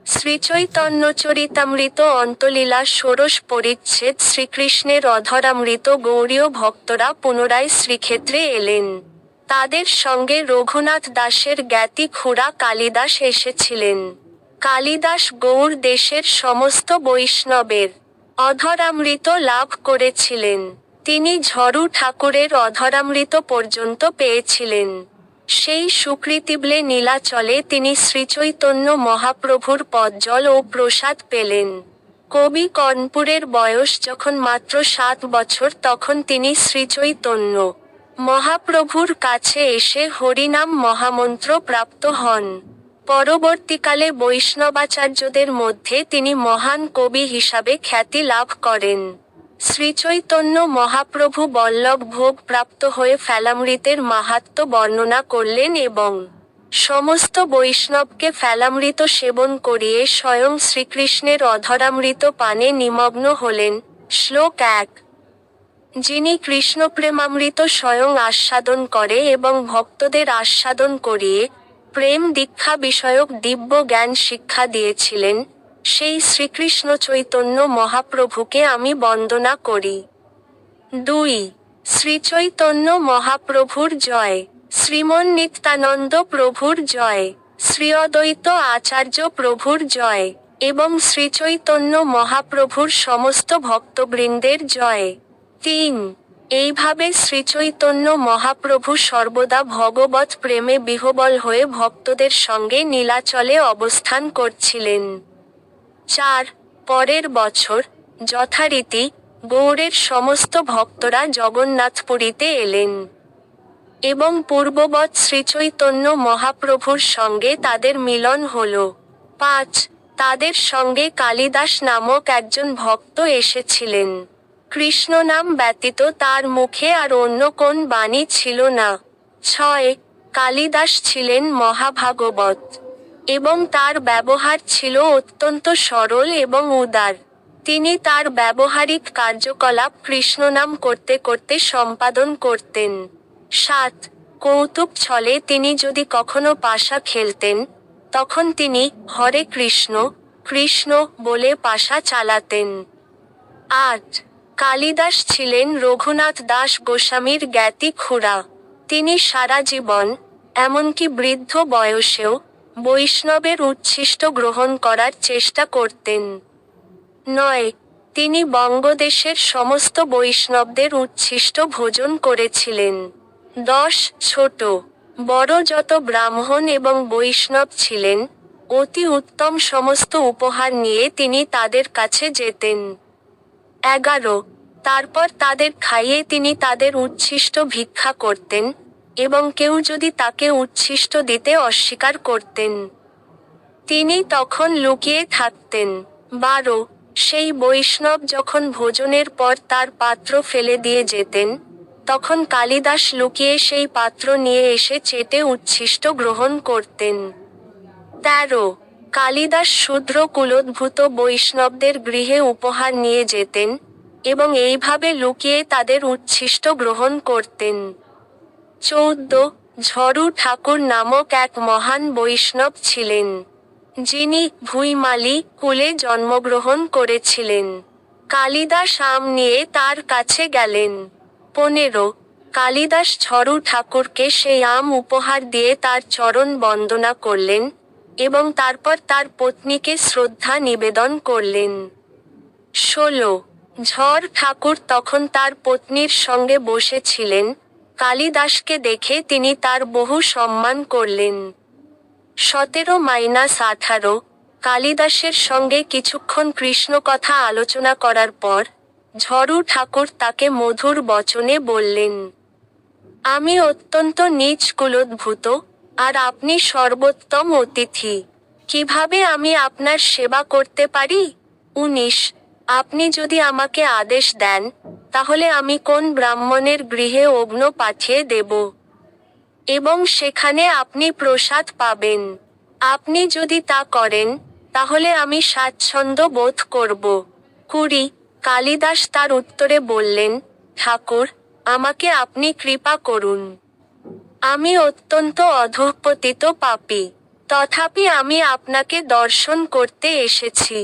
শ্রীচৈতন্যচরিতামৃত অন্তলীলা ষোড়শ পরিচ্ছেদ। শ্রীকৃষ্ণের অধরামৃত গৌড়ীয় ভক্তরা পুনরায় শ্রীক্ষেত্রে এলেন। তাদের সঙ্গে রঘুনাথ দাসের জ্ঞাতি খুড়া কালিদাস এসেছিলেন। কালিদাস গৌড় দেশের সমস্ত বৈষ্ণবের অধরামৃত লাভ করেছিলেন। তিনি ঝরু ঠাকুরের অধরামৃত পর্যন্ত পেয়েছিলেন। সেই সুকৃতিবলে নীলাচলে তিনি শ্রীচৈতন্য মহাপ্রভুর পদজল ও প্রসাদ পেলেন। কবি কর্ণপুরের বয়স যখন মাত্র 7 বছর তখন তিনি শ্রীচৈতন্য মহাপ্রভুর কাছে এসে হরিনাম মহামন্ত্র প্রাপ্ত হন। পরবর্তীকালে বৈষ্ণবাচার্যদের মধ্যে তিনি মহান কবি হিসাবে খ্যাতি লাভ করেন। শ্রীচৈতন্য মহাপ্রভু বল্লভ ভোগ প্রাপ্ত হয়ে ফেলামৃতের মাহাত্ম্য বর্ণনা করলেন এবং সমস্ত বৈষ্ণবকে ফেলামৃত সেবন করিয়ে স্বয়ং শ্রীকৃষ্ণের অধরামৃত পানে নিমগ্ন হলেন। শ্লোক 1। যিনি কৃষ্ণপ্রেমামৃত স্বয়ং আস্বাদন করে এবং ভক্তদের আস্বাদন করিয়ে প্রেম দীক্ষা বিষয়ক দিব্য জ্ঞান শিক্ষা দিয়েছিলেন, সেই শ্রীকৃষ্ণ চৈতন্য মহাপ্রভুকে আমি বন্দনা করি। 2। শ্রীচৈতন্য মহাপ্রভুর জয়। শ্রীমন নিত্যানন্দ প্রভুর জয়। শ্রী অদ্বৈত আচার্য প্রভুর জয়। এবং শ্রীচৈতন্য মহাপ্রভুর সমস্ত ভক্তবৃন্দের জয়। 3। এইভাবে শ্রীচৈতন্য মহাপ্রভু সর্বদা ভগবৎ প্রেমে বিহ্বল হয়ে ভক্তদের সঙ্গে নীলাচলে অবস্থান করছিলেন। 4। পরের বছর, যথারীতি, গৌড়ের সমস্ত ভক্তরা জগন্নাথপুরীতে এলেন এবং পূর্ববৎ শ্রীচৈতন্য মহাপ্রভুর সঙ্গে তাদের মিলন হল। 5। তাদের সঙ্গে কালিদাস নামক একজন ভক্ত এসেছিলেন। কৃষ্ণনাম ব্যতীত তার মুখে আর অন্য কোন বাণী ছিল না। 6। কালিদাস ছিলেন মহাভাগবত এবং তার ব্যবহার ছিল অত্যন্ত সরল এবং উদার। তিনি তার ব্যবহারিক কার্যকলাপ কৃষ্ণনাম করতে করতে সম্পাদন করতেন। 7। কৌতুক ছলে তিনি যদি কখনো পাশা খেলতেন, তখন তিনি হরে কৃষ্ণ কৃষ্ণ বলে পাশা চালাতেন। 8। কালিদাস ছিলেন রঘুনাথ দাস গোস্বামীর জ্ঞাতি খুড়া। তিনি সারা জীবন, এমনকি বৃদ্ধ বয়সেও, বৈষ্ণবের উচ্ছিষ্ট গ্রহণ করার চেষ্টা করতেন। 9। তিনি বঙ্গদেশের সমস্ত বৈষ্ণবদের উচ্ছিষ্ট ভোজন করেছিলেন। 10। ছোট বড় যত ব্রাহ্মণ এবং বৈষ্ণব ছিলেন, অতি উত্তম সমস্ত উপহার নিয়ে তিনি তাদের কাছে যেতেন। 11। তারপর তাদের খাইয়ে তিনি তাদের উচ্ছিষ্ট ভিক্ষা করতেন, এবং কেউ যদি তাকে উচ্ছিষ্ট দিতে অস্বীকার করতেন, তিনি তখন লুকিয়ে থাকতেন। 12। সেই বৈষ্ণব যখন ভোজনের পর তার পাত্র ফেলে দিয়ে যেতেন, তখন কালিদাস লুকিয়ে সেই পাত্র নিয়ে এসে চেটে উচ্ছিষ্ট গ্রহণ করতেন। 13। কালিদাস শূদ্র কুলোদ্ভূত বৈষ্ণবদের গৃহে উপহার নিয়ে যেতেন, এবং এইভাবে লুকিয়ে তাদের উচ্ছিষ্ট গ্রহণ করতেন। 14। ঝরু ঠাকুর নামক এক মহান বৈষ্ণব ছিলেন, যিনি ভুইমালি কুলে জন্মগ্রহণ করেছিলেন। কালিদাস আম নিয়ে তার কাছে গেলেন। 15। কালিদাস ঝরু ঠাকুরকে সেই আম উপহার দিয়ে তার চরণ বন্দনা করলেন, এবং তারপর তার পত্নীকে শ্রদ্ধা নিবেদন করলেন। 16। ঝড় ঠাকুর তখন তার পত্নীর সঙ্গে বসেছিলেন। কালিদাসকে দেখে তিনি তার বহু সম্মান করলেন। 17-18। কালিদাসের সঙ্গে কিছুক্ষণ কৃষ্ণ কথা আলোচনা করার পর, ঝরু ঠাকুর তাকে মধুর বচনে বললেন, আমি অত্যন্ত নীচ কুলোদ্ভূত, আর আপনি সর্বোত্তম অতিথি। কিভাবে আমি আপনার সেবা করতে পারি? 19। আপনি যদি আমাকে আদেশ দেন, তাহলে আমি কোন ব্রাহ্মণের গৃহে অগ্ন পাঠিয়ে দেব, এবং সেখানে আপনি প্রসাদ পাবেন। আপনি যদি তা করেন, তাহলে আমি স্বাচ্ছন্দ্য বোধ করব। 20। কালিদাস তার উত্তরে বললেন, ঠাকুর, আমাকে আপনি কৃপা করুন। আমি অত্যন্ত অধঃপতিত পাপী। তথাপি আমি আপনাকে দর্শন করতে এসেছি।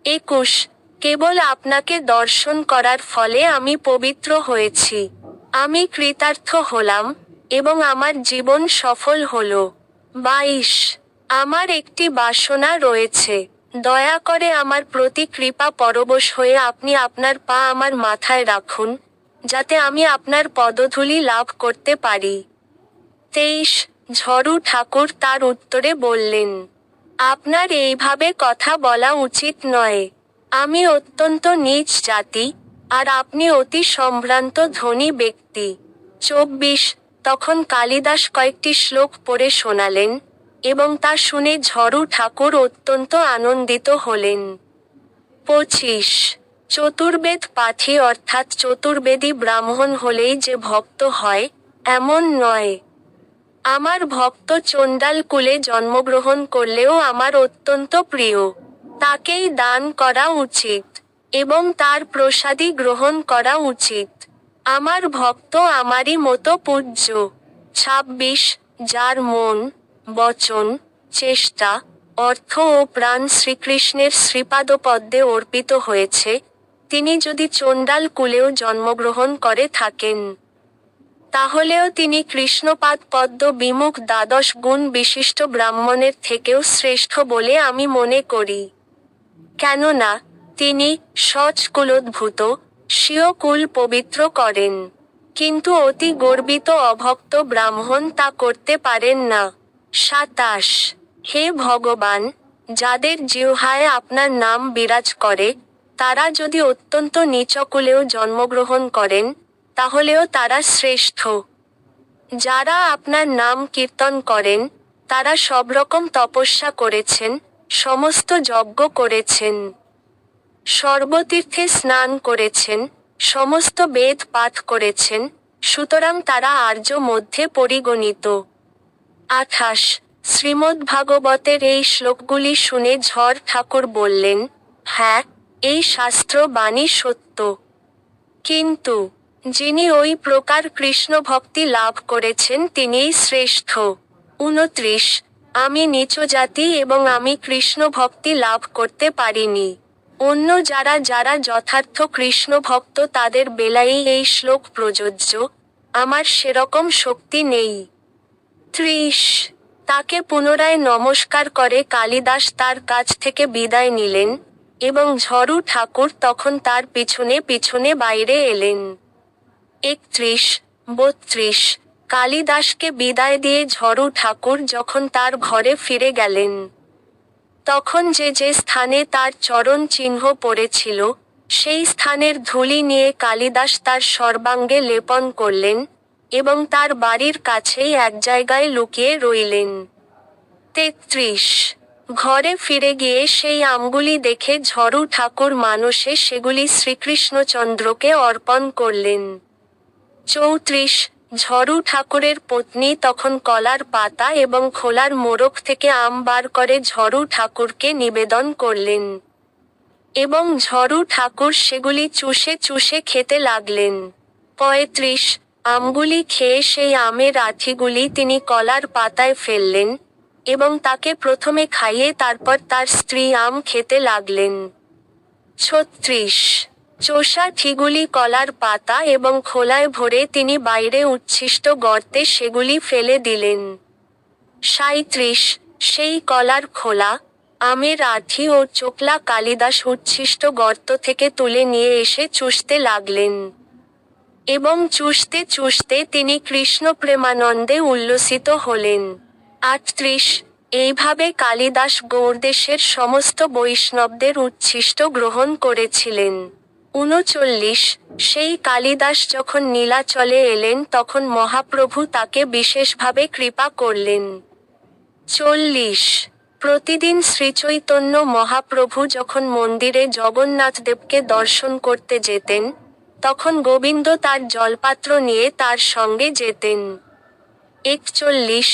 21 কেবল আপনাকে দর্শন করার ফলে আমি পবিত্র হয়েছি। আমি কৃতার্থ হলাম, এবং আমার জীবন সফল হলো। 22 আমার একটি বাসনা রয়েছে। দয়া করে আমার প্রতি কৃপা পরবশ হয়ে আপনি আপনার পা আমার মাথায় রাখুন, যাতে আমি আপনার পদধূলি লাভ করতে পারি। 23 ঝরু ঠাকুর তার উত্তরে বললেন, আপনার এইভাবে কথা বলা উচিত নয়। আমি অত্যন্ত নীচ জাতি, আর আপনি অতি সম্ভ্রান্ত ধনী ব্যক্তি। 24 তখন কালিদাস কয়েকটি শ্লোক পড়ে শোনালেন, এবং তা শুনে ঝরু ঠাকুর অত্যন্ত আনন্দিত হলেন। 25 চতুর্বেদ পাঠী অর্থাৎ চতুর্বেদী ব্রাহ্মণ হলেই যে ভক্ত হয়, এমন নয়। আমার ভক্ত চণ্ডাল কুলে জন্মগ্রহণ করলেও আমার অত্যন্ত প্রিয়। তাকেই দান করা উচিত, এবং তার প্রসাদী গ্রহণ করা উচিত। আমার ভক্ত আমারই মতো পূজ্য। 26 যার মন, বচন, চেষ্টা, অর্থ ও প্রাণ শ্রীকৃষ্ণের শ্রীপাদপদ্মে অর্পিত হয়েছে, তিনি যদি চণ্ডাল কুলেও জন্মগ্রহণ করে থাকেন, তাহলেও তিনি কৃষ্ণপাদ পদ্ম বিমুখ দ্বাদশ গুণ বিশিষ্ট ব্রাহ্মণের থেকেও শ্রেষ্ঠ বলে আমি মনে করি। কেননা তিনি সচ কুলোদ্ভূত, স্বীয় কুল পবিত্র করেন। কিন্তু অতি গর্বিত অভক্ত ব্রাহ্মণ তা করতে পারেন না। 27 হে ভগবান, যাদের জিহ্বায় আপনার নাম বিরাজ করে, তারা যদি অত্যন্ত নীচকুলেও জন্মগ্রহণ করেন, তাহলেও তারা শ্রেষ্ঠ। যারা আপনার নাম কীর্তন করেন, তারা সব রকম তপস্যা করেছেন, সমস্ত যজ্ঞ করেছেন, সর্বতীর্থে স্নান করেছেন, সমস্ত বেদ পাঠ করেছেন, সুতরাং তারা আর্য মধ্যে পরিগণিত। 28 শ্রীমদ্ভাগবতের এই শ্লোকগুলি শুনে ঝড় ঠাকুর বললেন, হ্যাঁ, এই শাস্ত্র বাণী সত্য। কিন্তু যিনি ওই প্রকার কৃষ্ণ ভক্তি লাভ করেছেন তিনিই শ্রেষ্ঠ। 29 আমি নীচ জাতি এবং আমি কৃষ্ণ ভক্তি লাভ করতে পারিনি। অন্য যারা যারা যথার্থ কৃষ্ণ ভক্ত তাদের বেলায়ই এই শ্লোক প্রযোজ্য, আমার সেরকম শক্তি নেই। 30 তাকে পুনরায় নমস্কার করে কালিদাস তার কাছ থেকে বিদায় নিলেন, এবং ঝরু ঠাকুর তখন তার পিছনে পিছনে বাইরে এলেন। 31 32 কালিদাসকে বিদায় দিয়ে ঝরু ঠাকুর যখন তার ঘরে ফিরে গেলেন, তখন যে যে স্থানে তার চরণ চিহ্ন পড়েছিল, সেই স্থানের ধূলি নিয়ে কালিদাস তার সর্বাঙ্গে লেপন করলেন, এবং তার বাড়ির কাছেই এক জায়গায় লুকিয়ে রইলেন। 33 ঘরে ফিরে গিয়ে সেই আমগুলি দেখে ঝরু ঠাকুর মানসে সেগুলি শ্রীকৃষ্ণচন্দ্রকে অর্পণ করলেন। 34 ঝরু ঠাকুরের পত্নী তখন কলার পাতা এবং খোলার মোড়ক থেকে আম বার করে ঝরু ঠাকুরকে নিবেদন করলেন, এবং ঝরু ঠাকুর সেগুলি চুষে চুষে খেতে লাগলেন। 35 আমগুলি খেয়ে সেই আমের আঠিগুলি তিনি কলার পাতায় ফেললেন, এবং তাকে প্রথমে খাইয়ে তারপর তার স্ত্রী আম খেতে লাগলেন। 36 চোষা ঠিগুলি কলার পাতা এবং খোলায় ভরে তিনি বাইরে উচ্ছিষ্ট গর্তে সেগুলি ফেলে দিলেন। 37 সেই কলার খোলা, আমের আঠি ও চোকলা কালিদাস উচ্ছিষ্ট গর্ত থেকে তুলে নিয়ে এসে চুষতে লাগলেন, এবং চুষতে চুষতে তিনি কৃষ্ণ প্রেমানন্দে উল্লসিত হলেন। 38 এইভাবে কালিদাস গৌড়দেশের সমস্ত বৈষ্ণবদের উচ্ছিষ্ট গ্রহণ করেছিলেন। 39 সেই কালিদাস যখন নীলাচলে এলেন তখন মহাপ্রভু তাকে বিশেষভাবে কৃপা করলেন। 40 প্রতিদিন শ্রীচৈতন্য মহাপ্রভু যখন মন্দিরে জগন্নাথদেবকে দর্শন করতে যেতেন, তখন গোবিন্দ তার জলপাত্র নিয়ে তার সঙ্গে যেতেন। 41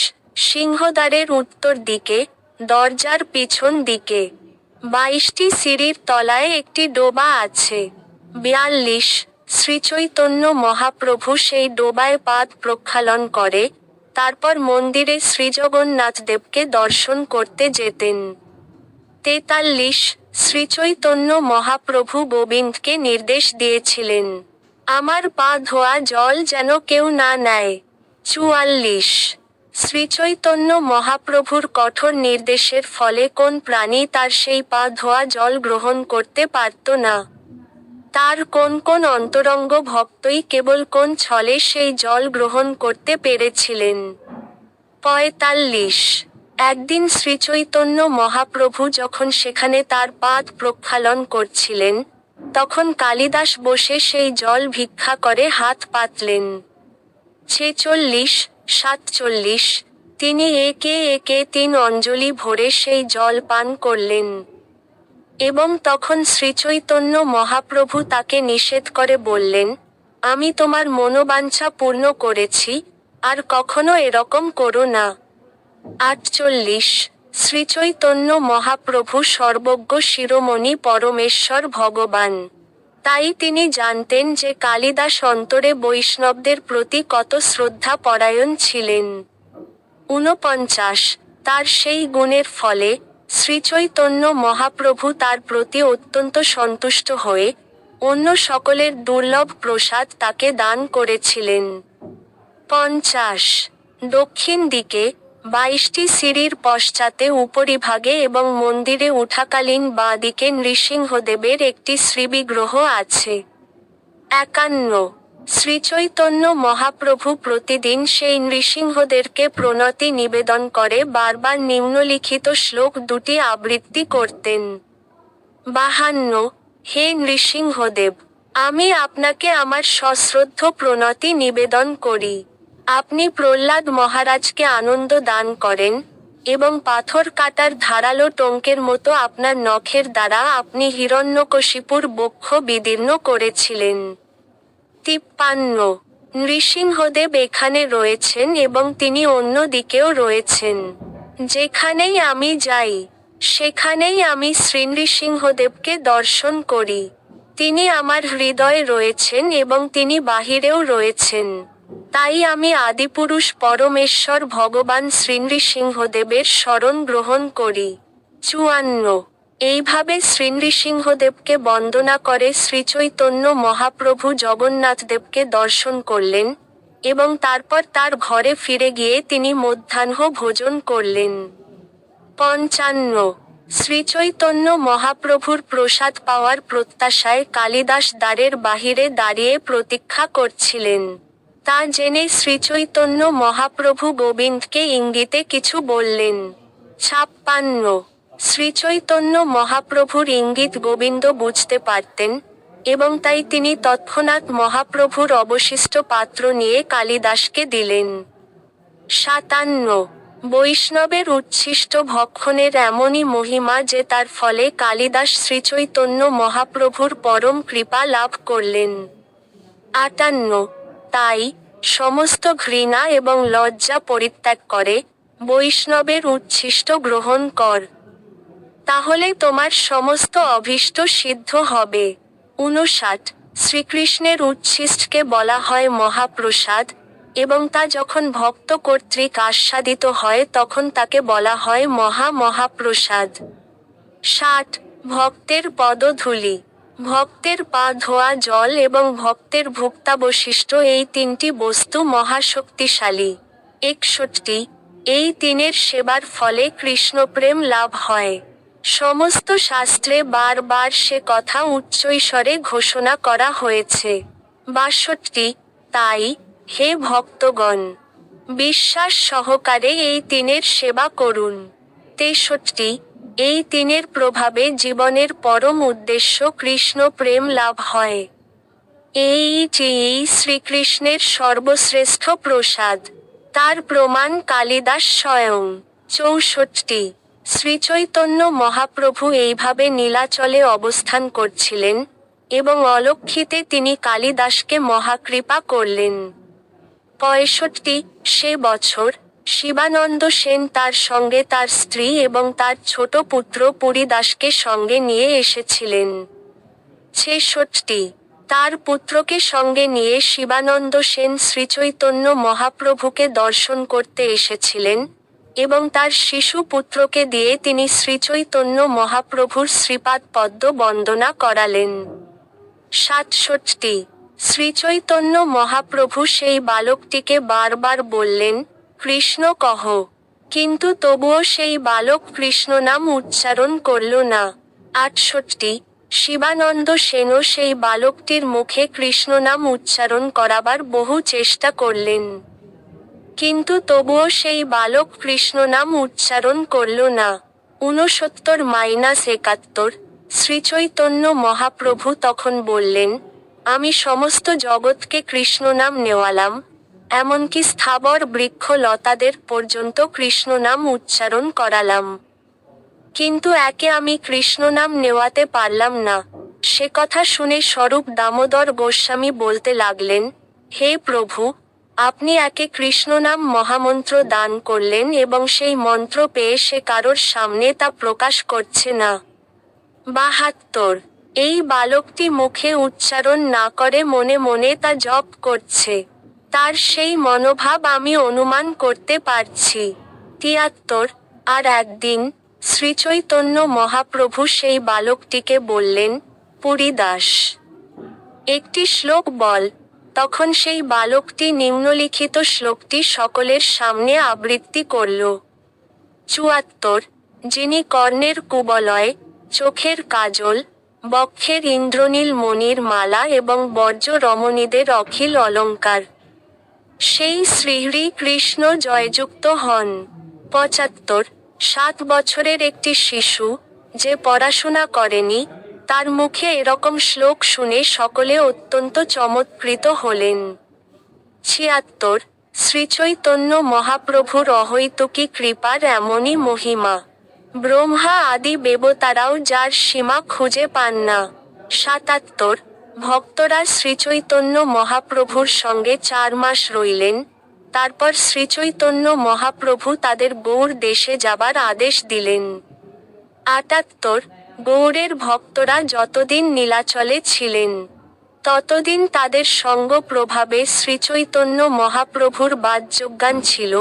সিংহদ্বারের উত্তর দিকে, দরজার পিছন দিকে 22টি সিঁড়ির তলায় একটি ডোবা আছে। 42 শ্রীচৈতন্য মহাপ্রভু সেই ডোবায় পাদ প্রক্ষালন করে, তারপর মন্দিরে শ্রীজগন্নাথ দেবকে দর্শন করতে যেতেন। 43 শ্রীচৈতন্য মহাপ্রভু গোবিন্দকে নির্দেশ দিয়েছিলেন, আমার পা ধোয়া জল যেন কেউ না নেয়। 44 শ্রীচৈতন্য মহাপ্রভুর কঠোর নির্দেশের ফলে কোন প্রাণী তার সেই পা ধোয়া জল গ্রহণ করতে পারত না? তার কোন কোন অন্তরঙ্গ ভক্তই কেবল কোন ছলে সেই জল গ্রহণ করতে পেরেছিলেন? 45 একদিন শ্রীচৈতন্য মহাপ্রভু যখন সেখানে তার পাদ প্রক্ষালন করছিলেন, তখন কালিদাস বসে সেই জল ভিক্ষা করে হাত পাতলেন। 46 47 তিনি একে একে 3 অঞ্জলি ভরে সেই জল পান করলেন। এবং তখন শ্রীচৈতন্য মহাপ্রভু তাকে নিষেধ করে বললেন, আমি তোমার মনোবাঞ্ছা পূর্ণ করেছি, আর কখনো এরকম করো না। 48 শ্রীচৈতন্য মহাপ্রভু সর্বজ্ঞ শিরোমণি পরমেশ্বর ভগবান। তাই তিনি জানতেন যে কালিদাস অন্তরে বৈষ্ণবদের প্রতি কত শ্রদ্ধা পরায়ণ ছিলেন। 49 তার সেই গুণের ফলে শ্রীচৈতন্য মহাপ্রভু তার প্রতি অত্যন্ত সন্তুষ্ট হয়ে অন্য সকলের দুর্লভ প্রসাদ তাকে দান করেছিলেন। 50 দক্ষিণ দিকে 22টি সিঁড়ির পশ্চাতে উপরিভাগে এবং মন্দিরে উঠাকালীন বাঁ দিকে নৃসিংহদেবের একটি শ্রীবিগ্রহ আছে। 51 শ্রীচৈতন্য মহাপ্রভু প্রতিদিন সেই নৃসিংহদেরকে প্রণতি নিবেদন করে বারবার নিম্নলিখিত শ্লোক দুটি আবৃত্তি করতেন। 52 হে নৃসিংহদেব, আমি আপনাকে আমার সশ্রদ্ধ প্রণতি নিবেদন করি। আপনি প্রহ্লাদ মহারাজকে আনন্দ দান করেন, এবং পাথর কাটার ধারালো টঙ্কের মতো আপনার নখের দ্বারা আপনি হিরণ্যকশিপুর বক্ষ বিদীর্ণ করেছিলেন। 53 নৃসিংহদেব এখানে রয়েছেন এবং তিনি অন্য দিকেও রয়েছেন। যেখানেই আমি যাই, সেখানেই আমি শ্রীনৃসিংহদেবকে দর্শন করি। তিনি আমার হৃদয়ে রয়েছেন এবং তিনি বাহিরেও রয়েছেন। তাই আমি আদিপুরুষ পরমেশ্বর ভগবান শ্রীনৃসিংহদেবের শরণ গ্রহণ করি। 54 এইভাবে শ্রীনৃসিংহদেবকে বন্দনা করে শ্রীচৈতন্য মহাপ্রভু জগন্নাথদেবকে দর্শন করলেন, এবং তারপর তার ঘরে ফিরে গিয়ে তিনি মধ্যাহ্ন ভোজন করলেন। 55 শ্রীচৈতন্য মহাপ্রভুর প্রসাদ পাওয়ার প্রত্যাশায় কালিদাস দ্বারের বাহিরে দাঁড়িয়ে প্রতীক্ষা করছিলেন। তা জেনে শ্রীচৈতন্য মহাপ্রভু গোবিন্দকে ইঙ্গিতে কিছু বললেন। 56 শ্রীচৈতন্য মহাপ্রভুর ইঙ্গিত গোবিন্দ বুঝতে পারতেন, এবং তাই তিনি তৎক্ষণাৎ মহাপ্রভুর অবশিষ্ট পাত্র নিয়ে কালিদাসকে দিলেন। 57 বৈষ্ণবের উচ্ছিষ্ট ভক্ষণের এমনই মহিমা যে তার ফলে কালিদাস শ্রীচৈতন্য মহাপ্রভুর পরম কৃপা লাভ করলেন। 58 তাই সমস্ত ঘৃণা এবং লজ্জা পরিত্যাগ করে বৈষ্ণবের উচ্ছিষ্ট গ্রহণ কর, তাহলে তোমার সমস্ত অভীষ্ট সিদ্ধ হবে। 59 শ্রীকৃষ্ণের উচ্ছিষ্টকে বলা হয় মহাপ্রসাদ, এবং তা যখন ভক্ত কর্তৃক আস্বাদিত হয় তখন তাকে বলা হয় মহাপ্রসাদ। 60 ভক্তের পদধূলি, ভক্তের পা ধোয়া জল এবং ভক্তের ভুক্তাবশিষ্ট এই তিনটি বস্তু মহাশক্তিশালী। 61 এই তিনের সেবার ফলে কৃষ্ণপ্রেম লাভ হয়। সমস্ত শাস্ত্রে বারবার সে কথা উচ্চৈঃস্বরে ঘোষণা করা হয়েছে। 62 তাই, হে ভক্তগণ, বিশ্বাস সহকারে এই তিনের সেবা করুন। 63 এই তিনের প্রভাবে জীবনের পরম উদ্দেশ্য কৃষ্ণ প্রেম লাভ হয়। এইটি শ্রীকৃষ্ণের সর্বশ্রেষ্ঠ প্রসাদ, তার প্রমাণ কালিদাস স্বয়ং। 64 শ্রীচৈতন্য মহাপ্রভু এইভাবে নীলাচলে অবস্থান করছিলেন, এবং অলক্ষিতে তিনি কালিদাসকে মহাকৃপা করলেন। 65 সে বছর শিবানন্দ সেন তার সঙ্গে তার স্ত্রী এবং তার ছোট পুত্র পুরীদাসকে সঙ্গে নিয়ে এসেছিলেন। 66 তার পুত্রকে সঙ্গে নিয়ে শিবানন্দ সেন শ্রীচৈতন্য মহাপ্রভুকে দর্শন করতে এসেছিলেন, এবং তার শিশু পুত্রকে দিয়ে তিনি শ্রীচৈতন্য মহাপ্রভুর শ্রীপাদ পদ্ম বন্দনা করালেন। ৬৭ শ্রীচৈতন্য মহাপ্রভু সেই বালকটিকে বারবার বললেন, কৃষ্ণ কহ। কিন্তু তবুও সেই বালক কৃষ্ণ নাম উচ্চারণ করল না। ৬৮ শিবানন্দ সেনও সেই বালকটির মুখে কৃষ্ণ নাম উচ্চারণ করাবার বহু চেষ্টা করলেন। কিন্তু তবুও সেই বালক কৃষ্ণ নাম উচ্চারণ করল না। ৬৯-৭১ শ্রীচৈতন্য মহাপ্রভু তখন বললেন, আমি সমস্ত জগৎকে কৃষ্ণ নাম নেওয়ালাম, এমনকি স্থাবর বৃক্ষ লতাদের পর্যন্ত কৃষ্ণ নাম উচ্চারণ করালাম। কিন্তু একে আমি কৃষ্ণ নাম নেওয়াতে পারলাম না। সে কথা শুনে স্বরূপ দামোদর গোস্বামী বলতে লাগলেন, হে প্রভু, আপনি একে কৃষ্ণ নাম মহামন্ত্র দান করলেন এবং সেই মন্ত্র পেয়ে সে কারোর সামনে তা প্রকাশ করছে না। ৭২ এই বালকটি মুখে উচ্চারণ না করে মনে মনে তা জপ করছে। তার সেই মনোভাব আমি অনুমান করতে পারছি। ৭৩ আর একদিন শ্রীচৈতন্য মহাপ্রভু সেই বালকটিকে বললেন, পুরীদাস, একটি শ্লোক বল। তখন সেই বালকটি নিম্নলিখিত শ্লোকটি সকলের সামনে আবৃত্তি করল। ৭৪ যিনি কর্ণের কুবলয়, চোখের কাজল, বক্ষের ইন্দ্রনীল মণির মালা এবং বর্জ্য রমণীদের অখিল অলঙ্কার, সেই শ্রীহরি কৃষ্ণ জয়যুক্ত হন। ৭৫ ৭ বছরের একটি শিশু, যে পড়াশোনা করেনি, তার মুখে এরকম শ্লোক শুনে সকলে অত্যন্ত চমৎকৃত হলেন। ৭৬ শ্রীচৈতন্য মহাপ্রভুর অহৈতুকী কৃপার এমনই মহিমা, ব্রহ্মা আদি দেবতারাও যার সীমা খুঁজে পান না। ৭৭ ভক্তরা শ্রীচৈতন্য মহাপ্রভুর সঙ্গে ৪ মাস রইলেন, তারপর শ্রীচৈতন্য মহাপ্রভু তাদের গৌড় দেশে যাবার আদেশ দিলেন। ৭৮ গৌড়ের ভক্তরা যতদিন নীলাচলে ছিলেন, ততদিন তাদের সঙ্গ প্রভাবে শ্রীচৈতন্য মহাপ্রভুর বাদ্যজ্ঞান ছিল,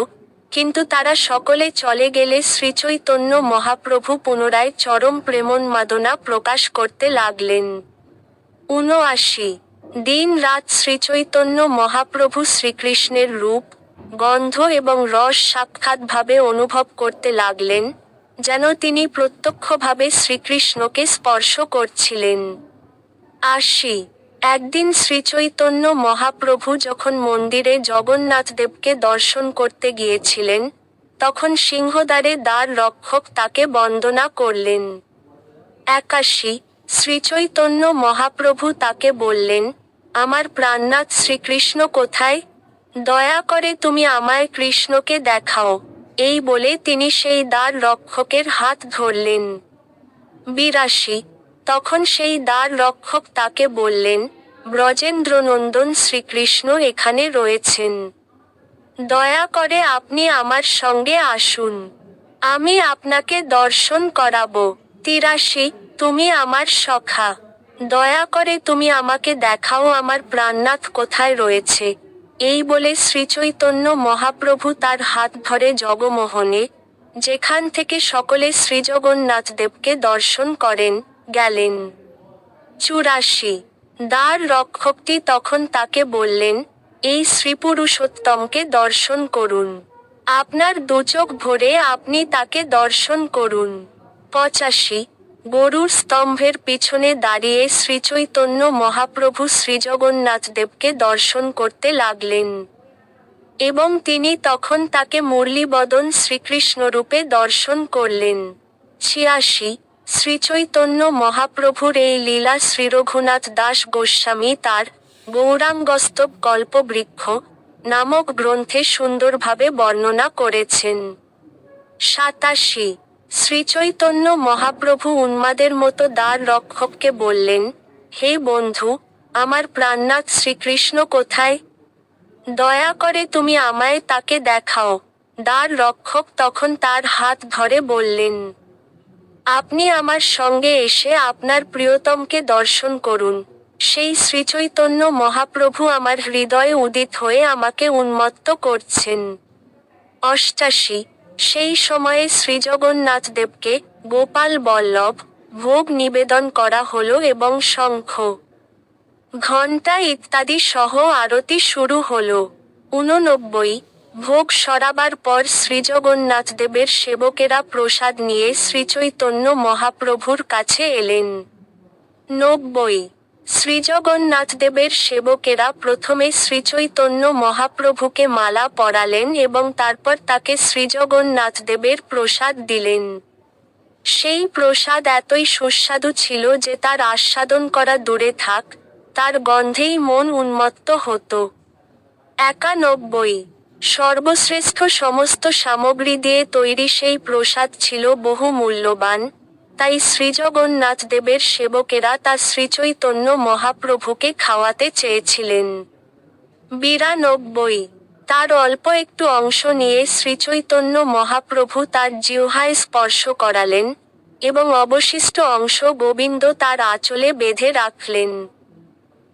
কিন্তু তারা সকলে চলে গেলে শ্রীচৈতন্য মহাপ্রভু পুনরায় চরম প্রেমোন্মাদনা প্রকাশ করতে লাগলেন। ৭৯ দিন রাত শ্রীচৈতন্য মহাপ্রভু শ্রীকৃষ্ণের রূপ, গন্ধ এবং রস সাক্ষাৎভাবে অনুভব করতে লাগলেন, যেন তিনি প্রত্যক্ষভাবে শ্রীকৃষ্ণকে স্পর্শ করছিলেন। ৮০ একদিন শ্রীচৈতন্য মহাপ্রভু যখন মন্দিরে জগন্নাথদেবকে দর্শন করতে গিয়েছিলেন, তখন সিংহদ্বারে দ্বার রক্ষক তাকে বন্দনা করলেন। ৮১ শ্রীচৈতন্য মহাপ্রভু তাকে বললেন, আমার প্রাণনাথ শ্রীকৃষ্ণ কোথায়? দয়া করে তুমি আমায় কৃষ্ণকে দেখাও। এই বলে তিনি সেই দ্বার রক্ষকের হাত ধরলেন। ৮২ তখন সেই দ্বার রক্ষক তাকে বললেন, ব্রজেন্দ্রনন্দন শ্রীকৃষ্ণ এখানে রয়েছেন, দয়া করে আপনি আমার সঙ্গে আসুন, আমি আপনাকে দর্শন করাবো। ৮৩ তুমি আমার সখা, দয়া করে তুমি আমাকে দেখাও আমার প্রাণনাথ কোথায় রয়েছে। এই বলে শ্রীচৈতন্য মহাপ্রভু তার হাত ধরে জগমোহনে, যেখান থেকে সকলে শ্রীজগন্নাথদেবকে দর্শন করেন, গেলেন। ৮৪ দ্বার রক্ষকটি তখন তাকে বললেন, এই শ্রীপুরুষোত্তমকে দর্শন করুন, আপনার দুচোখ ভরে আপনি তাকে দর্শন করুন। ৮৫ গরুর স্তম্ভের পিছনে দাঁড়িয়ে শ্রীচৈতন্য মহাপ্রভু শ্রীজগন্নাথদেবকে দর্শন করতে লাগলেন, এবং তিনি তখন তাকে মুরলীবদন শ্রীকৃষ্ণরূপে দর্শন করলেন। ৮৬ শ্রীচৈতন্য মহাপ্রভুর এই লীলা শ্রীরঘুনাথ দাস গোস্বামী তার গৌরাঙ্গস্তব কল্পবৃক্ষ নামক গ্রন্থে সুন্দরভাবে বর্ণনা করেছেন। ৮৭ শ্রীচৈতন্য মহাপ্রভু উন্মাদের মতো দ্বার রক্ষককে বললেন, হে বন্ধু, আমার প্রাণনাথ শ্রীকৃষ্ণ কোথায়? দয়া করে তুমি আমায় তাকে দেখাও। দ্বার রক্ষক তখন তার হাত ধরে বললেন, আপনি আমার সঙ্গে এসে আপনার প্রিয়তমকে দর্শন করুন, সেই শ্রীচৈতন্য মহাপ্রভু আমার হৃদয়ে উদিত হয়ে আমাকে উন্মত্ত করছেন। 88 সেই সময়ে শ্রীজগন্নাথ দেবকে গোপাল বল্লভ ভোগ নিবেদন করা হলো এবং শঙ্খ, ঘণ্টা ইত্যাদি সহ আরতি শুরু হলো। 89 ভোগ সরাবার পর শ্রীজগন্নাথ দেবের সেবকেরা প্রসাদ নিয়ে শ্রীচৈতন্য মহাপ্রভুর কাছে এলেন। 90 শ্রীজগন্নাথ দেবের সেবকেরা প্রথমে শ্রীচৈতন্য মহাপ্রভুকে মালা পরালেন এবং তারপর তাকে শ্রীজগন্নাথ দেবের প্রসাদ দিলেন। সেই প্রসাদ এতই সুস্বাদু ছিল যে তার আস্বাদন করা দূরে থাক, তার গন্ধেই মন উন্মত্ত হতো। 91 সর্বশ্রেষ্ঠ সমস্ত সামগ্রী দিয়ে তৈরি সেই প্রসাদ ছিল বহু মূল্যবান, তাই শ্রীজগন্নাথ দেবের সেবকেরা তা শ্রীচৈতন্য মহাপ্রভুকে খাওয়াতে চেয়েছিলেন। 92 তার অল্প একটু অংশ নিয়ে শ্রীচৈতন্য মহাপ্রভু তার জিহ্বায় স্পর্শ করালেন, এবং অবশিষ্ট অংশ গোবিন্দ তার আঁচলে বেঁধে রাখলেন।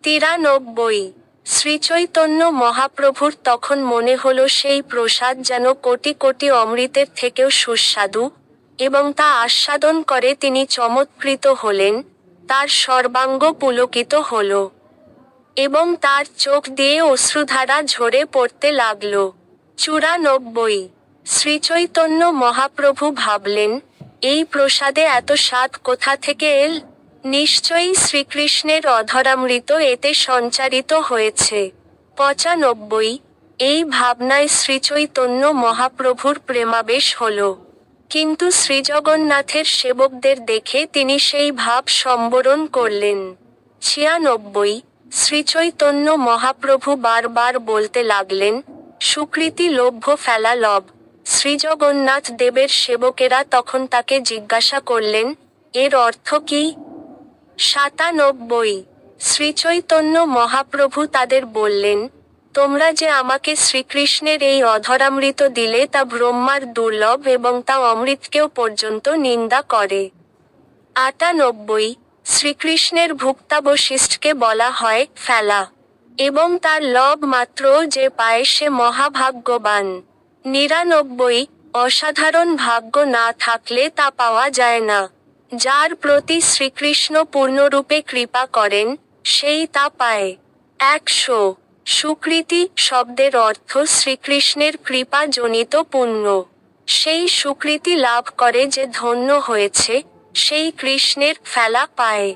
93 শ্রীচৈতন্য মহাপ্রভুর তখন মনে হলো সেই প্রসাদ যেন কোটি কোটি অমৃতের থেকেও সুস্বাদু, এবং তা আস্বাদন করে তিনি চমৎকৃত হলেন, তার সর্বাঙ্গ পুলকিত হল, এবং তার চোখ দিয়ে অশ্রুধারা ঝরে পড়তে লাগল। 94 শ্রীচৈতন্য মহাপ্রভু ভাবলেন, এই প্রসাদে এত স্বাদ কোথা থেকে এল? নিশ্চয়ই শ্রীকৃষ্ণের অধরামৃত এতে সঞ্চারিত হয়েছে। 95 এই ভাবনায় শ্রীচৈতন্য মহাপ্রভুর প্রেমাবেশ হল, কিন্তু শ্রীজগন্নাথের সেবকদের দেখে তিনি সেই ভাব সম্বরণ করলেন। 96 শ্রীচৈতন্য মহাপ্রভু বারবার বলতে লাগলেন, সুকৃতি লভ্য ফেলা লব। শ্রীজগন্নাথ দেবের সেবকেরা তখন তাকে জিজ্ঞাসা করলেন, এর অর্থ কি? 97 শ্রীচৈতন্য মহাপ্রভু তাদের বললেন, তোমরা যে আমাকে শ্রীকৃষ্ণের এই অধরামৃত দিলে তা ব্রহ্মার দুর্লভ এবং তা অমৃতকেও পর্যন্ত নিন্দা করে। 98 শ্রীকৃষ্ণের ভুক্তাবশিষ্টকে বলা হয় ফেলা, এবং তার লব মাত্র যে পায় সে মহাভাগ্যবান। 99 অসাধারণ ভাগ্য না থাকলে তা পাওয়া যায় না। যার প্রতি শ্রীকৃষ্ণ পূর্ণরূপে কৃপা করেন, সেই তা পায়। 100 সুকৃতি শব্দের অর্থ শ্রীকৃষ্ণের কৃপা জনিত পুণ্য। সেই সুকৃতি লাভ করে যে ধন্য হয়েছে, সেই কৃষ্ণের ফেলা পায়।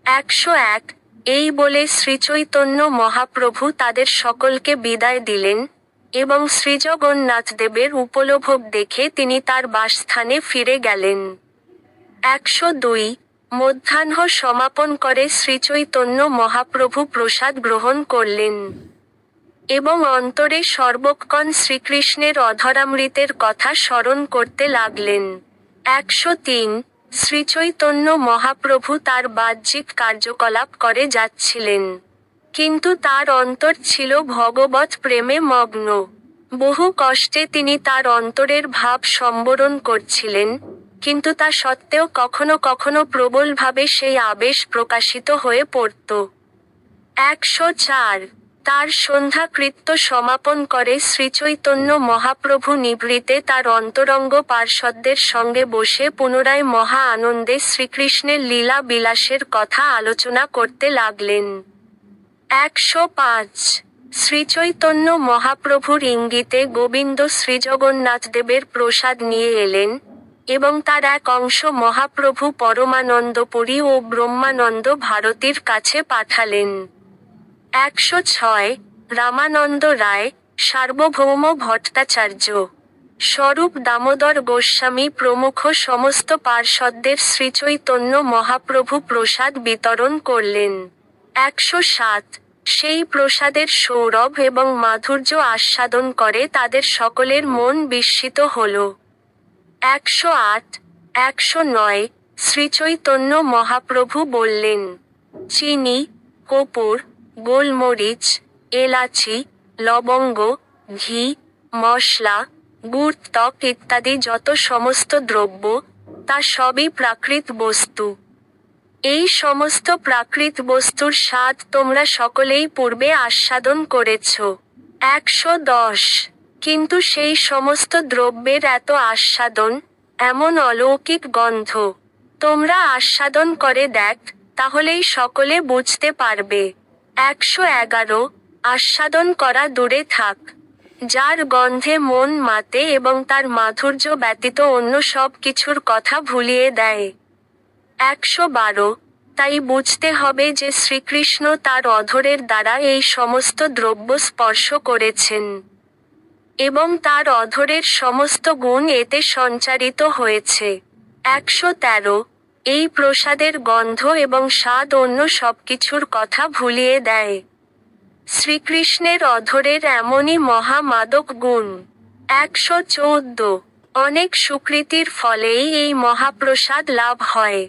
101 এই বলে শ্রীচৈতন্য মহাপ্রভু তাদের সকলকে বিদায় দিলেন, এবং শ্রীজগন্নাথ দেবের উপলভোগ দেখে তিনি তার বাসস্থানে ফিরে গেলেন। 102 মধ্যাহ্ন সমাপন করে শ্রীচৈতন্য মহাপ্রভু প্রসাদ গ্রহণ করলেন, এবং অন্তরে সর্বক্ষণ শ্রীকৃষ্ণের অধরামৃতের কথা স্মরণ করতে লাগলেন। 103 শ্রীচৈতন্য মহাপ্রভু তার বাহ্যিক কার্যকলাপ করে যাচ্ছিলেন, কিন্তু তার অন্তর ছিল ভগবৎ প্রেমে মগ্ন। বহু কষ্টে তিনি তার অন্তরের ভাব সম্বরণ করছিলেন, কিন্তু তা সত্ত্বেও কখনো কখনো প্রবলভাবে সেই আবেশ প্রকাশিত হয়ে পড়ত। 104 তার সন্ধ্যাকৃত্য সমাপন করে শ্রীচৈতন্য মহাপ্রভু নিভৃতে তার অন্তরঙ্গ পার্ষদদের সঙ্গে বসে পুনরায় মহা আনন্দে শ্রীকৃষ্ণের লীলা বিলাসের কথা আলোচনা করতে লাগলেন। 105 শ্রীচৈতন্য মহাপ্রভুর ইঙ্গিতে গোবিন্দ শ্রীজগন্নাথ দেবের প্রসাদ নিয়ে এলেন, এবং তার এক অংশ মহাপ্রভু পরমানন্দপুরী ও ব্রহ্মানন্দ ভারতীর কাছে পাঠালেন। 106 রামানন্দ রায়, সার্বভৌম ভট্টাচার্য, স্বরূপ দামোদর গোস্বামী প্রমুখ সমস্ত পার্ষদদের শ্রীচৈতন্য মহাপ্রভু প্রসাদ বিতরণ করলেন। 107 সেই প্রসাদের সৌরভ এবং মাধুর্য আস্বাদন করে তাদের সকলের মন বিস্মিত হল। 108 109 শ্রীচৈতন্য মহাপ্রভু বললেন, চিনি, কর্পূর, গোলমরিচ, এলাচি, লবঙ্গ, ঘি, মশলা, গুড়, ত্বক ইত্যাদি যত সমস্ত দ্রব্য, তা সবই প্রাকৃত বস্তু। এই সমস্ত প্রাকৃত বস্তুর স্বাদ তোমরা সকলেই পূর্বে আস্বাদন করেছ। 110 কিন্তু সেই সমস্ত দ্রব্যের এত আস্বাদন, এমন অলৌকিক গন্ধ, তোমরা আস্বাদন করে দেখ, তাহলেই সকলে বুঝতে পারবে। 111 আস্বাদন করা দূরে থাক, যার গন্ধে মন মাতে এবং তার মাধুর্য ব্যতীত অন্য সব কিছুর কথা ভুলিয়ে দেয়। 112 তাই বুঝতে হবে যে শ্রীকৃষ্ণ তার অধরের দ্বারা এই সমস্ত দ্রব্য স্পর্শ করেছেন এবং তার অধরের সমস্ত গুণ এতে সঞ্চারিত হয়েছে। 113 এই প্রসাদের গন্ধ এবং স্বাদ অন্য সবকিছুর কথা ভুলিয়ে দেয়। শ্রীকৃষ্ণের অধরের এমনই মহামাদক গুণ। 114 অনেক সুকৃতির ফলেই এই মহাপ্রসাদ লাভ হয়।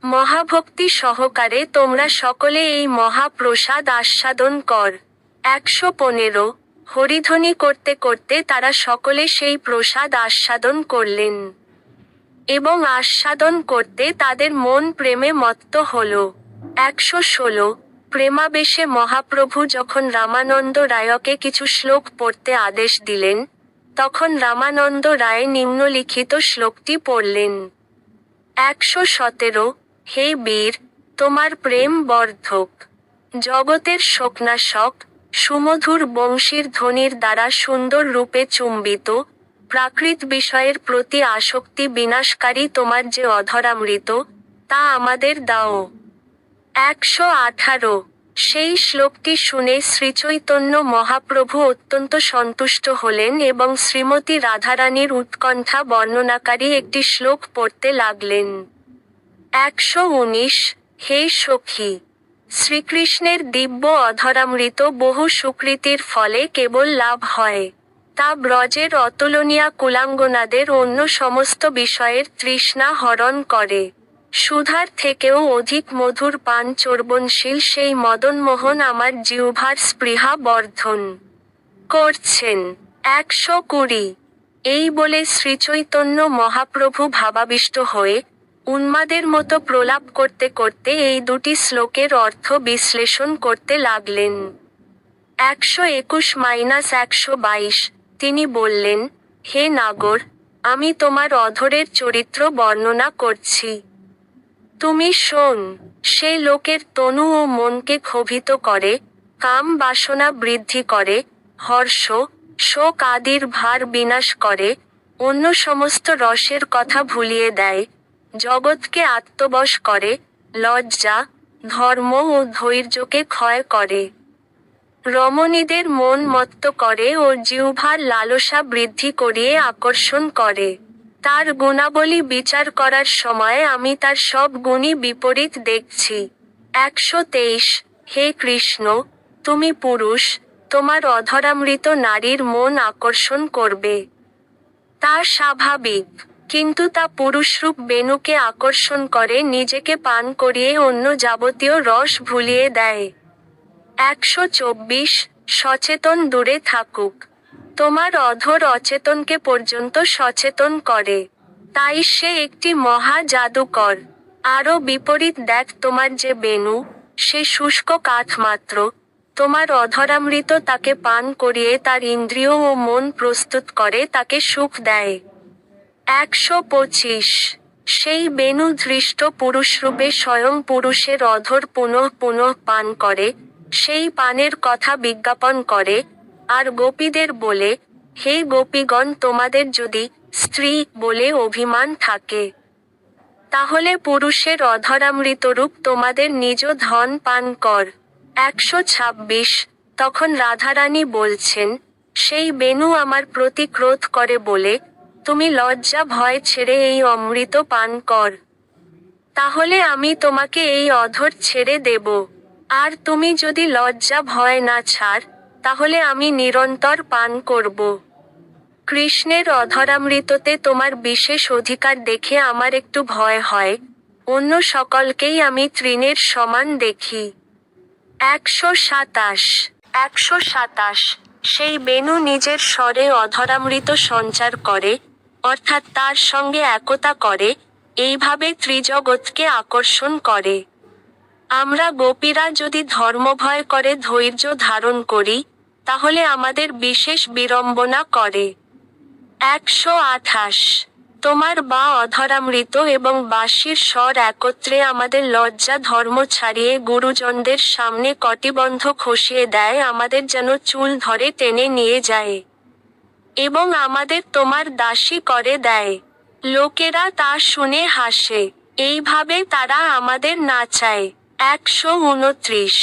মহাভক্তি সহকারে তোমরা সকলে এই মহাপ্রসাদ আস্বাদন কর। 115 হরিধ্বনি করতে করতে তারা সকলে সেই প্রসাদ আস্বাদন করলেন এবং আস্বাদন করতে তাদের মন প্রেমে মত্ত হল। 116 প্রেমাবেশে মহাপ্রভু যখন রামানন্দ রায়কে কিছু শ্লোক পড়তে আদেশ দিলেন, তখন রামানন্দ রায় নিম্নলিখিত শ্লোকটি পড়লেন। 117 হে বীর, তোমার প্রেম বর্ধক, জগতের শোকনাশক, সুমধুর বংশীর ধ্বনির দ্বারা সুন্দর রূপে চুম্বিত, প্রাকৃত বিষয়ের প্রতি আসক্তি বিনাশকারী তোমার যে অধরামৃত, তা আমাদের দাও। 118 সেই শ্লোকটি শুনে শ্রীচৈতন্য মহাপ্রভু অত্যন্ত সন্তুষ্ট হলেন এবং শ্রীমতী রাধারানীর উৎকণ্ঠা বর্ণনাকারী একটি শ্লোক পড়তে লাগলেন। 119 হে সখী, শ্রীকৃষ্ণের দিব্য অধরামৃত বহু সুকৃতির ফলে কেবল লাভ হয়, তা ব্রজের অতুলনীয়া কুলাঙ্গনাদের অন্য সমস্ত বিষয়ের তৃষ্ণা হরণ করে। সুধার থেকেও অধিক মধুর পান চর্বণশীল সেই মদনমোহন আমার জিহ্বার স্পৃহা বর্ধন করছেন। 120 এই বলে শ্রীচৈতন্য মহাপ্রভু ভাবাবিষ্ট হয়ে উন্মাদের মতো প্রলাপ করতে করতে এই দুটি শ্লোকের অর্থ বিশ্লেষণ করতে লাগলেন। 121-122 তিনি বললেন, হে নাগর, আমি তোমার অধরের চরিত্র বর্ণনা করছি, তুমি শোন। সে লোকের তনু ও মনকে ক্ষোভিত করে, কাম বাসনা বৃদ্ধি করে, হর্ষ, শোক আদির ভার বিনাশ করে, অন্য সমস্ত রসের কথা ভুলিয়ে দেয়, জগৎকে আত্মবশ করে, লজ্জা, ধর্ম ও ধৈর্যকে ক্ষয় করে, রমণীদের মন মত্ত করে ও জিহ্বার লালসা বৃদ্ধি করিয়ে আকর্ষণ করে। তার গুণাবলী বিচার করার সময় আমি তার সব গুণই বিপরীত দেখছি। 123 হে কৃষ্ণ, তুমি পুরুষ, তোমার অধরামৃত নারীর মন আকর্ষণ করবে, তা স্বাভাবিক, কিন্তু তা পুরুষরূপ বেণুকে আকর্ষণ করে নিজেকে পান করিয়ে অন্য যাবতীয় রস ভুলিয়ে দেয়। 124 সচেতন দূরে থাকুক, তোমার অধর অচেতনকে পর্যন্ত সচেতন করে, তাই সে একটি মহা জাদুকর। আরও বিপরীত দেখ, তোমার যে বেণু, সে শুষ্ক কাঠ মাত্র, তোমার অধরামৃত তাকে পান করিয়ে তার ইন্দ্রিয় ও মন প্রস্তুত করে তাকে সুখ দেয়। 125 সেই বেণু ধৃষ্ট পুরুষরূপে স্বয়ং পুরুষের অধর পুনঃ পুনঃ পান করে, সেই পানের কথা বিজ্ঞাপন করে, আর গোপীদের বলে, হে গোপীগণ, তোমাদের যদি স্ত্রী বলে অভিমান থাকে, তাহলে পুরুষের অধরামৃতরূপ তোমাদের নিজ ধন পান কর। 126 তখন রাধারানী বলছেন, সেই বেণু আমার প্রতি ক্রোধ করে বলে, তুমি লজ্জা ভয় ছেড়ে এই অমৃত পান কর, তাহলে আমি তোমাকে এই অধর ছেড়ে দেব। আর তুমি যদি লজ্জা ভয় না ছাড়, তাহলে আমি নিরন্তর পান করব। কৃষ্ণের অধরামৃততে তোমার বিশেষ অধিকার দেখে আমার একটু ভয় হয়, অন্য সকলকেই আমি তৃণের সমান দেখি। 127 সেই বেণু নিজের স্বরে অধরামৃত সঞ্চার করে, অর্থাৎ তার সঙ্গে একতা করে, এইভাবে ত্রিজগৎকে আকর্ষণ করে। আমরা গোপীরা যদি ধর্মভয় করে ধৈর্য ধারণ করি, তাহলে আমাদের বিশেষ বিড়ম্বনা করে। 128 তোমার বা অধরামৃত এবং বাঁশির স্বর একত্রে আমাদের লজ্জা ধর্ম ছাড়িয়ে গুরুজনদের সামনে কটিবন্ধ খসিয়ে দেয়, আমাদের যেন চুল ধরে টেনে নিয়ে যায় এবং আমাদের তোমার দাসী করে দেয়। লোকেরা তা শুনে হাসে। এইভাবে তারা আমাদের নাচায়। 129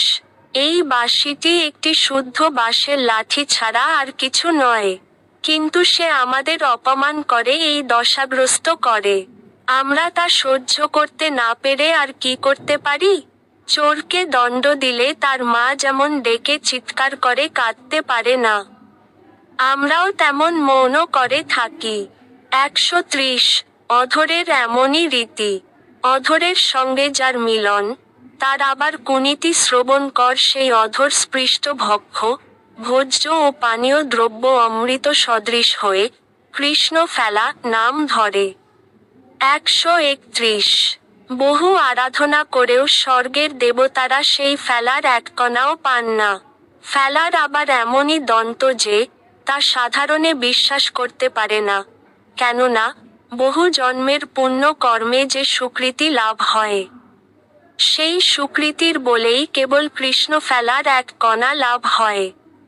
এই বাঁশিটি একটি শুদ্ধ বাঁশের লাঠি ছাড়া আর কিছু নয়। কিন্তু সে আমাদের অপমান করে, এই দশাগ্রস্ত করে। আমরা তা সহ্য করতে না পেরে আর কি করতে পারি? চোরকে দণ্ড দিলে তার মা যেমন ডেকে চিৎকার করে কাঁদতে পারে না, আমরাও তেমন মৌন করে থাকি। 130 অধরের এমনই রীতি। অধরের সঙ্গে যার মিলন, তার আবার কুনীতি শ্রবণ কর, সেই অধর স্পৃষ্ট ভক্ষ, ভোজ্য ও পানীয় দ্রব্য অমৃত সদৃশ হয়ে কৃষ্ণ ফেলা নাম ধরে। 131 বহু আরাধনা করেও স্বর্গের দেবতারা সেই ফেলার এক কণাও পান না। ফেলার আবার এমনই দন্ত যে, তা সাধারণে বিশ্বাস করতে পারে না, কেননা বহু জন্মের পুণ্য কর্মে যে সুকৃতি লাভ হয়, সেই সুকৃতির বলেই কেবল কৃষ্ণ ফেলার এক কণা লাভ হয়।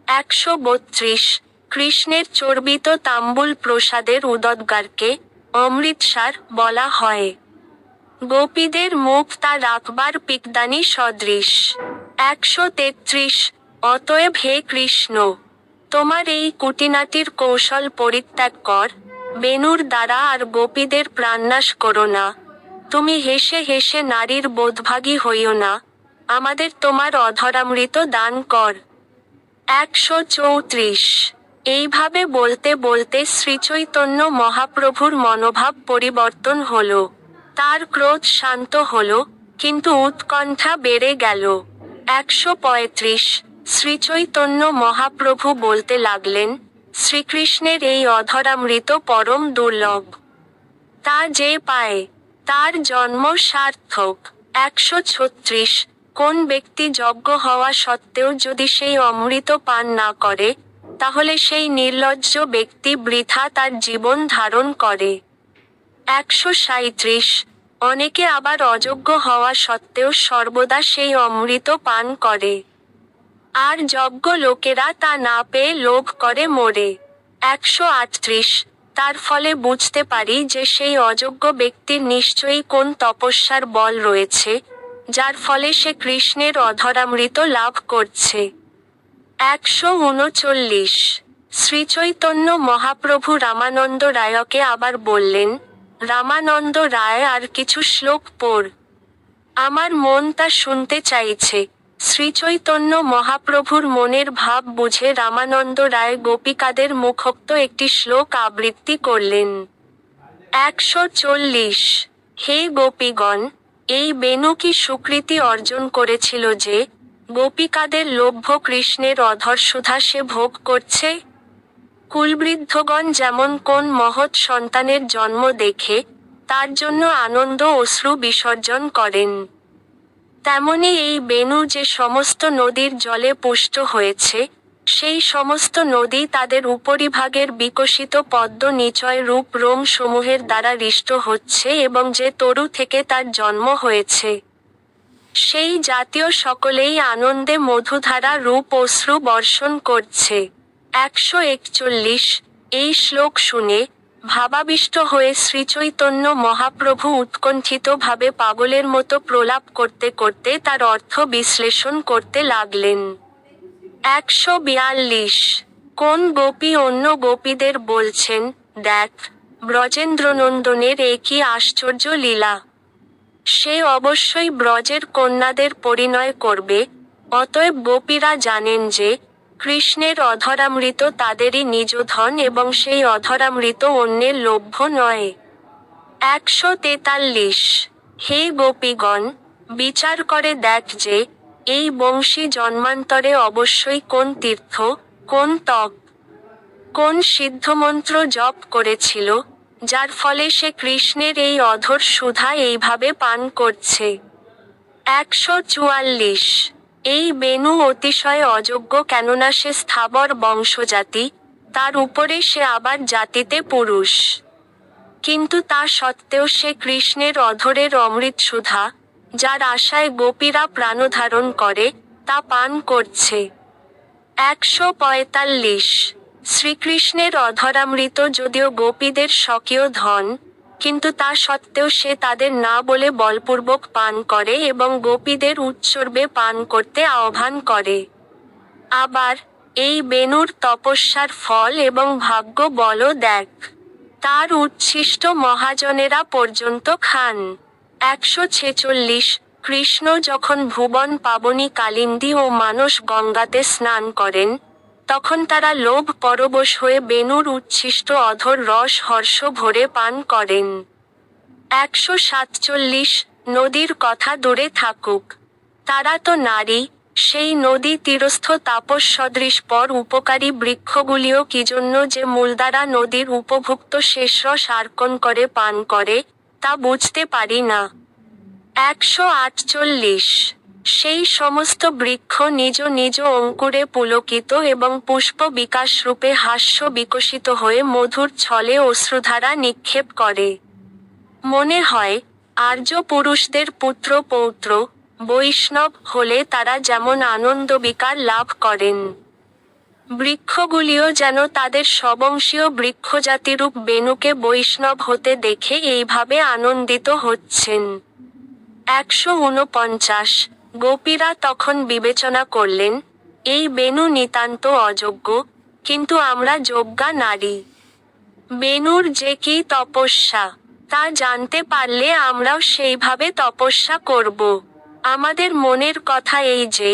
132 কৃষ্ণের চর্বিত তাম্বুল প্রসাদের উদগারকে অমৃতসার বলা হয়। গোপীদের মুখ তা রাখবার পিকদানি সদৃশ। 133 অতএব হে কৃষ্ণ, তোমার এই কুটিনাটির কৌশল পরিত্যাগ কর, বেণুর দ্বারা আর গোপীদের প্রাণনাশ করো না। তুমি হেসে হেসে নারীর বোধভাগী হইও না, আমাদের তোমার অধরামৃত দান কর। 134 এইভাবে বলতে বলতে শ্রীচৈতন্য মহাপ্রভুর মনোভাব পরিবর্তন হল। তার ক্রোধ শান্ত হল, কিন্তু উৎকণ্ঠা বেড়ে গেল। 135 শ্রীচৈতন্য মহাপ্রভু বলতে লাগলেন, শ্রীকৃষ্ণের এই অধরামৃত পরম দুর্লভ। তা যে পায়, তার জন্ম সার্থক। 136 কোন ব্যক্তি যজ্ঞ হওয়া সত্ত্বেও যদি সেই অমৃত পান না করে, তাহলে সেই নির্লজ্জ ব্যক্তি বৃথা তার জীবন ধারণ করে। 137 অনেকে আবার অযোগ্য হওয়া সত্ত্বেও সর্বদা সেই অমৃত পান করে, আর যোগ্য লোকেরা তা না পেয়ে লোভ করে মরে। 138 তার ফলে বুঝতে পারি যে সেই অযোগ্য ব্যক্তির নিশ্চয়ই কোন তপস্যার বল রয়েছে, যার ফলে সে কৃষ্ণের অধরামৃত লাভ করছে। 139 শ্রীচৈতন্য মহাপ্রভু রামানন্দ রায়কে আবার বললেন, রামানন্দ রায়, আর কিছু শ্লোক পড়, আমার মন তা শুনতে চাইছে। শ্রীচৈতন্য মহাপ্রভুর মনের ভাব বুঝে রামানন্দ রায় গোপিকাদের মুখোক্ত একটি শ্লোক আবৃত্তি করলেন। 140 হে গোপীগণ, এই বেণু কি সুকৃতি অর্জন করেছিল যে, গোপিকাদের লভ্য কৃষ্ণের অধর সুধা সে ভোগ করছে? কুলবৃদ্ধগণ যেমন কোন মহৎ সন্তানের জন্ম দেখে তার জন্য আনন্দ অশ্রু বিসর্জন করেন, তেমনি এই বেণু যে সমস্ত নদীর জলে পুষ্ট হয়েছে, সেই সমস্ত নদী তাদের উপরিভাগের বিকশিত পদ্ম নিচয় রূপ রোম সমূহের দ্বারা হৃষ্ট হচ্ছে, এবং যে তরু থেকে তার জন্ম হয়েছে, সেই জাতীয় সকলেই আনন্দে মধুধারা রূপ অশ্রু বর্ষণ করছে। 141 এই শ্লোক শুনে ভাবাবিষ্ট হয়ে শ্রীচৈতন্য মহাপ্রভু উৎকণ্ঠিত ভাবে পাগলের মতো প্রলাপ করতে করতে তার অর্থ বিশ্লেষণ করতে লাগলেন। 142 কোন গোপী অন্য গোপীদের বলছেন, দেখ, ব্রজেন্দ্রনন্দনের এ কি আশ্চর্য লীলা। সে অবশ্যই ব্রজের কন্যাদের পরিণয় করবে। অতএব গোপীরা জানেন যে, কৃষ্ণের অধরামৃত তাদেরই নিজ ধন, এবং সেই অধরামৃত অন্যের লভ্য নয়। 143 হে গোপীগণ, বিচার করে দেখ যে, এই বংশী জন্মান্তরে অবশ্যই কোন তীর্থ, কোন তপ, কোন সিদ্ধমন্ত্র জপ করেছিল, যার ফলে সে কৃষ্ণের এই অধর সুধা এইভাবে পান করছে। 144। এই বেনু অতিশয় অযোগ্য, কেননা সে স্থাবর বংশজাতি, তার উপরে সে আবার জাতিতে পুরুষ। কিন্তু তা সত্ত্বেও সে কৃষ্ণের অধরের অমৃত সুধা, যার আশায় গোপীরা প্রাণধারণ করে, তা পান করছে। 145। শ্রীকৃষ্ণের অধরামৃত যদিও গোপীদের স্বকীয় ধন, কিন্তু তা সত্ত্বেও সে তাদের না বলে বলপূর্বক পান করে এবং গোপীদের উৎসর্বে পান করতে আহ্বান করে। আবার, এই বেনুর তপস্যার ফল এবং ভাগ্য বল দেখ। তার উচ্ছিষ্ট মহাজনেরা পর্যন্ত খান। 146। কৃষ্ণ যখন ভুবন পাবনী কালিন্দী ও মানস গঙ্গাতে স্নান করেন, তখন তারা লোভ পরবশ হয়ে বেনুর উচ্ছিষ্ট অধর রস হর্ষ ভরে পান করেন। 147। নদীর কথা দূরে থাকুক, তারা তো নারী। সেই নদী তীরস্থ তাপস সদৃশ পর উপকারী বৃক্ষগুলিও কি জন্য যে মূলদ্বারা নদীর উপভুক্ত শেষরস আর্কণ করে পান করে, তা বুঝতে পারি না। 148। সেই সমস্ত বৃক্ষ নিজ নিজ অঙ্কুরে পুলকিত এবং পুষ্প বিকাশরূপে হাস্য বিকশিত হয়ে মধুর ছলে অশ্রুধারা নিক্ষেপ করে। মনে হয়, আর্য পুরুষদের পুত্র পৌত্র, বৈষ্ণব হলে তারা যেমন আনন্দবিকার লাভ করেন, বৃক্ষগুলিও যেন তাদের স্ববংশীয় বৃক্ষজাতিরূপ বেনুকে বৈষ্ণব হতে দেখে এইভাবে আনন্দিত হচ্ছেন। 149। গোপীরা তখন বিবেচনা করলেন, এই বেনু নিতান্ত অযোগ্য, কিন্তু আমরা যোগ্যা নারী। বেনুর যে কি তপস্যা, তা জানতে পারলে আমরাও সেইভাবে তপস্যা করব। আমাদের মনের কথা এই যে,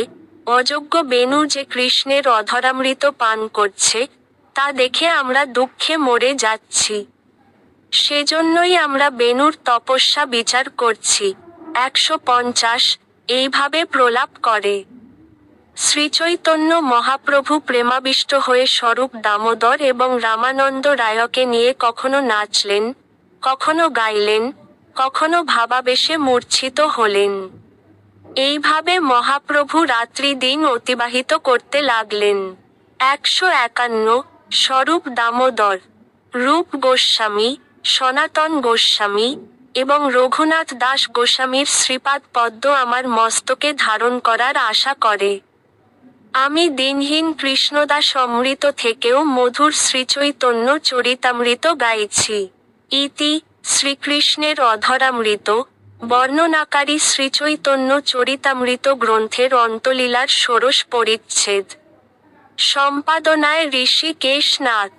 অযোগ্য বেনু যে কৃষ্ণের অধরামৃত পান করছে, তা দেখে আমরা দুঃখে মরে যাচ্ছি। সেজন্যই আমরা বেনুর তপস্যা বিচার করছি। 150। এইভাবে প্রলাপ করে। শ্রীচৈতন্য মহাপ্রভু প্রেমাবিষ্ট হয়ে স্বরূপ দামোদর এবং রামানন্দ রায়কে নিয়ে কখনো নাচলেন, কখনো গাইলেন, কখনো ভাবাবেশে মূর্ছিত হলেন। এইভাবে মহাপ্রভু রাত্রি দিন অতিবাহিত করতে লাগলেন। 151। স্বরূপ দামোদর, রূপ গোস্বামী, সনাতন গোস্বামী এবং রঘুনাথ দাস গোস্বামীর শ্রীপাদ পদ্ম আমার মস্তকে ধারণ করার আশা করে। আমি দিনহীন কৃষ্ণদাস অমৃত থেকেও মধুর শ্রীচৈতন্য চরিতামৃত গাইছি। ইতি শ্রীকৃষ্ণের অধরামৃত বর্ণনাকারী শ্রীচৈতন্য চরিতামৃত গ্রন্থের অন্তলীলার ষোড়শ পরিচ্ছেদ। সম্পাদনায় ঋষিকেশ নাথ।